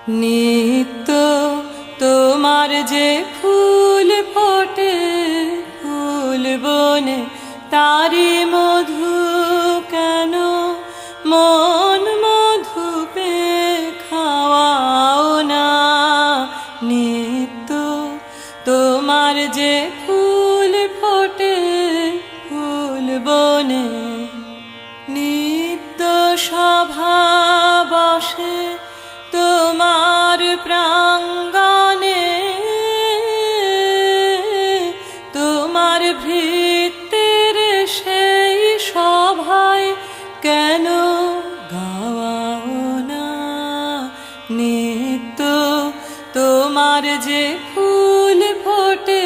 নিত্য তোমার যে ফুল ফোটে ফুল বনে তারি মধু কেন মন মধু পে খাওয়াও না। নিত্য তোমার যে ফুল ফোটে ফুল বনে নিত্য সভা বসে তোমার প্রাঙ্গণে তোমার ভৃত্যের সেই সভায় কেন গাওয়াও না। নিত্য তোমার যে ফুল ফোটে